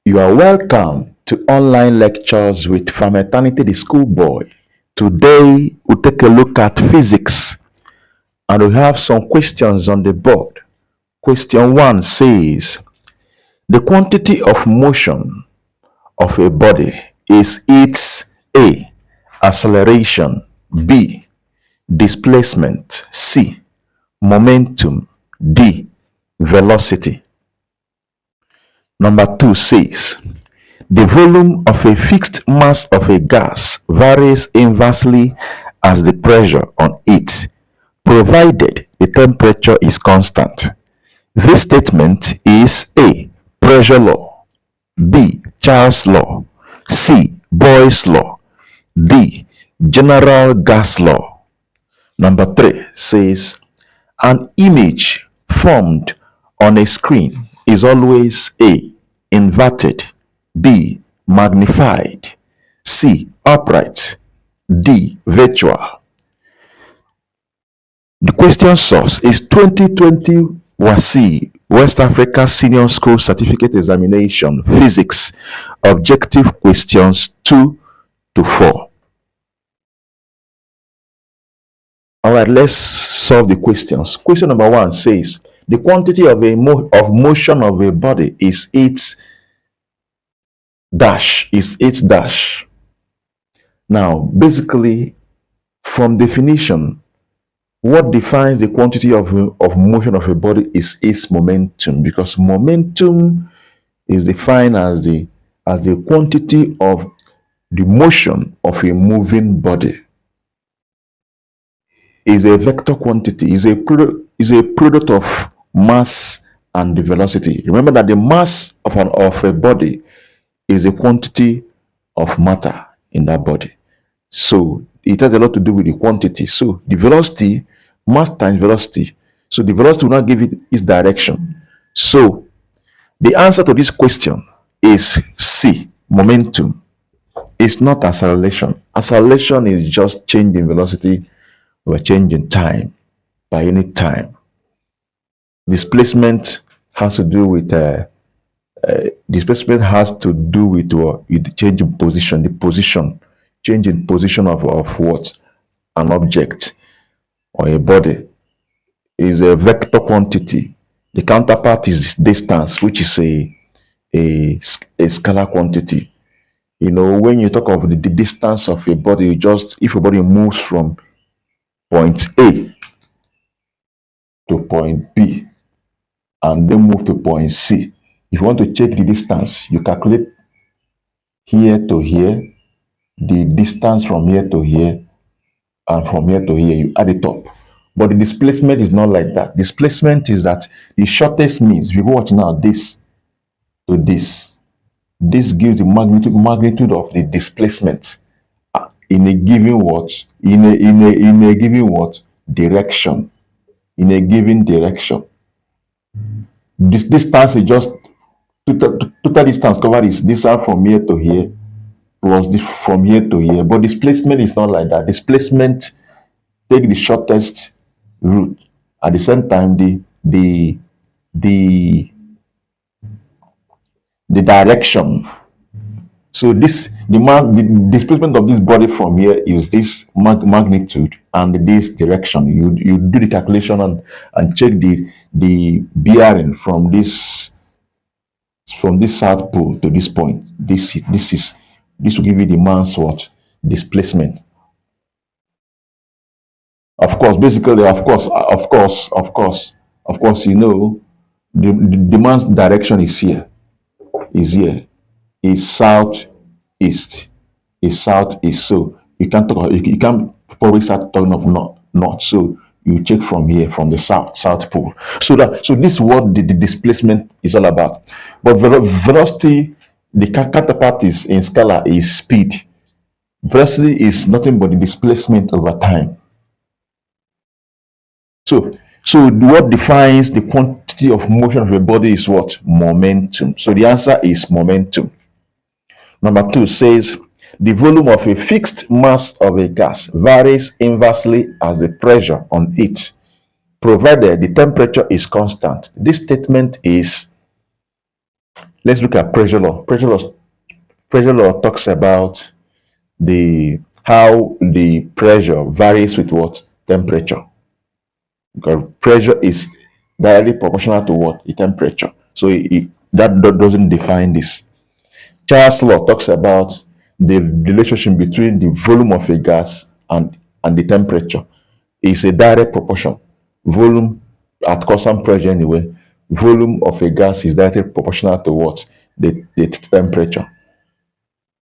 You are welcome to online lectures with From Eternity the Schoolboy. Today we take a look at physics and we have some questions on the board. Question 1 says, the quantity of motion of a body is its A. Acceleration, B. Displacement, C. Momentum, D. Velocity. Number 2 says, the volume of a fixed mass of a gas varies inversely as the pressure on it, provided the temperature is constant. This statement is A. Pressure law, B. Charles law, C. Boyle's law, D. General gas law. Number 3 says, an image formed on a screen is always A. Inverted, B. Magnified, C. Upright, D. Virtual. The question source is 2020 WASSCE, West Africa Senior School Certificate Examination, Physics, Objective Questions 2 to 4. Alright, let's solve the questions. Question number 1 says, the quantity of motion of a body is its dash. Now, basically, from definition, what defines the quantity of motion of a body is its momentum, because momentum is defined as the quantity of the motion of a moving body. Is a vector quantity, is a product of mass and the velocity. Remember that the mass of a body is a quantity of matter in that body. So it has a lot to do with the quantity. So the velocity, mass times velocity. So the velocity will not give it its direction. So the answer to this question is C, momentum. It's not acceleration. Acceleration is just change in velocity or change in time by any time. Displacement has to do with the change in position, change in position of what? An object or a body is a vector quantity. The counterpart is distance, which is a scalar quantity. You know, when you talk of the distance of a body, if a body moves from point A to point B and then move to point C, if you want to check the distance, you calculate here to here, the distance from here to here, and from here to here, you add it up. But the displacement is not like that. Displacement is that the shortest means, if you watch now, this to this gives the magnitude of the displacement in a given what? In a given what? Direction. In a given direction. This distance is just total distance covered is distance from here to here plus from here to here. But displacement is not like that. Displacement take the shortest route. At the same time, the direction. So the displacement of this body from here is this magnitude and this direction. You do the calculation and check the bearing from this south pole to this point. This will give you the mass what? Displacement. Of course, basically, of course, you know, the mass direction is here. Is southeast. So you can't probably start talking of north. So you check from here, from the south pole. So this is what the displacement is all about. But velocity, the counterpart is in scalar is speed. Velocity is nothing but the displacement over time. So what defines the quantity of motion of a body is what? Momentum. So the answer is momentum. Number 2 says, the volume of a fixed mass of a gas varies inversely as the pressure on it, provided the temperature is constant. This statement is Let's look at pressure law. Pressure law talks about the how the pressure varies with what temperature, because pressure is directly proportional to what the temperature. So that doesn't define this. Charles law talks about the relationship between the volume of a gas and the temperature. It's a direct proportion. Volume at constant pressure anyway. Volume of a gas is directly proportional to what the temperature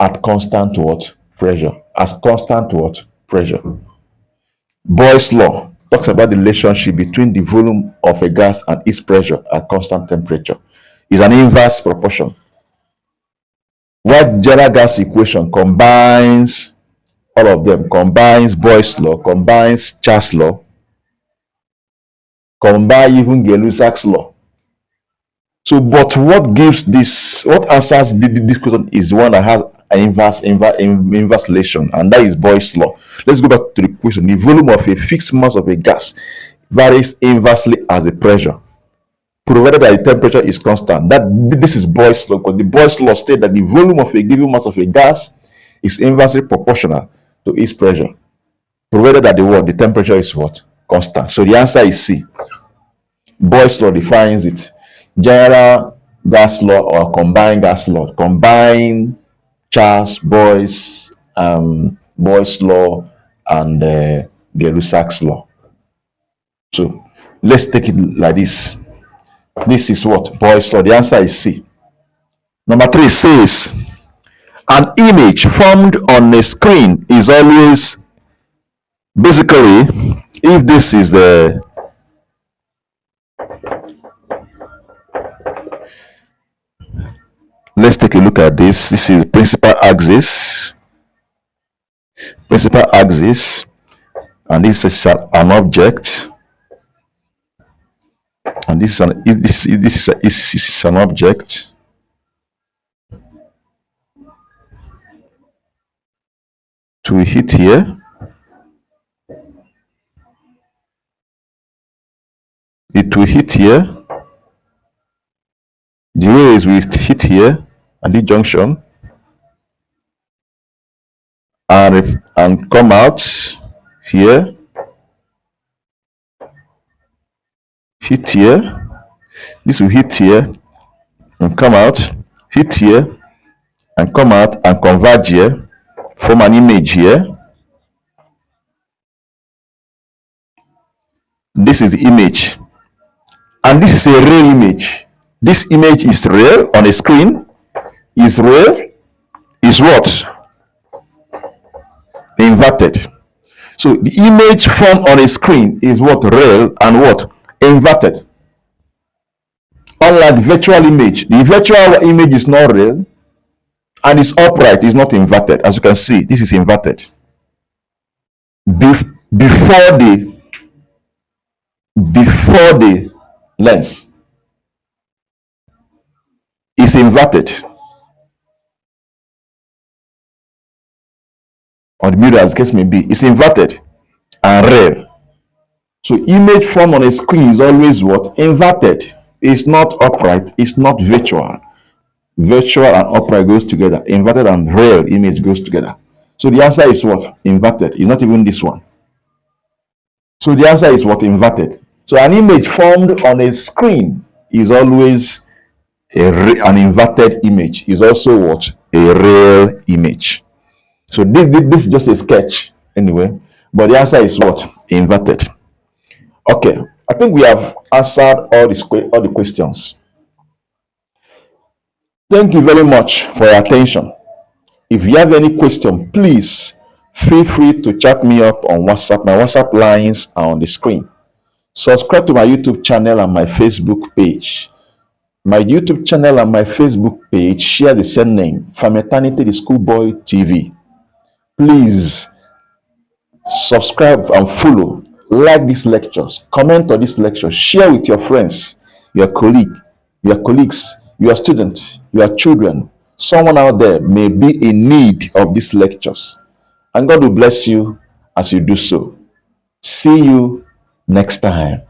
at constant what pressure. As constant what pressure. Boyle's law talks about the relationship between the volume of a gas and its pressure at constant temperature. It's an inverse proportion. What general gas equation combines all of them, combines Boyle's law, combines Charles law, combine even Gay-Lussac's law. So, but what gives this, what answers this question is one that has an inverse relation, and that is Boyle's law. Let's go back to the question. The volume of a fixed mass of a gas varies inversely as the pressure, provided that the temperature is constant. That this is Boyle's law, because the Boyle's law states that the volume of a given mass of a gas is inversely proportional to its pressure, provided that the temperature is what constant. So the answer is C. Boyle's law defines it. General gas law or combined gas law. Combine Charles Boyle's law and Gay-Lussac's law. So let's take it like this. This is what Boyle's law. The answer is C. Number 3 says an image formed on a screen is always basically, if this is the let's take a look at this. This is principal axis, and this is an object, and this is an object. To hit here, it will hit here. The rays will hit here at the junction and come out here, hit here. This will hit here and come out, hit here and come out and converge here, form an image here. This is the image, and this is a real image. This image is real on a screen, is real, is what? Inverted. So the image formed on a screen is what? Real and what? Inverted. Unlike virtual image, the virtual image is not real and is upright, is not inverted. As you can see, this is inverted. Before the lens is inverted, or the mirror, as the case may be, is inverted and real. So image formed on a screen is always what? Inverted. It's not upright, it's not virtual. Virtual and upright goes together. Inverted and real image goes together. So the answer is what? Inverted. It's not even this one. So the answer is what? Inverted. So an image formed on a screen is always an inverted image. Is also what? A real image. So this is just a sketch anyway, but the answer is what? Inverted. Okay, I think we have answered all the questions. Thank you very much for your attention. If you have any question, please feel free to chat me up on WhatsApp. My WhatsApp lines are on the screen. Subscribe to my YouTube channel and my Facebook page. My YouTube channel and my Facebook page share the same name, From Eternity the Schoolboy TV. Please subscribe and follow, like these lectures, comment on these lectures, share with your friends, your colleagues, your students, your children. Someone out there may be in need of these lectures, and God will bless you as you do so. See you next time.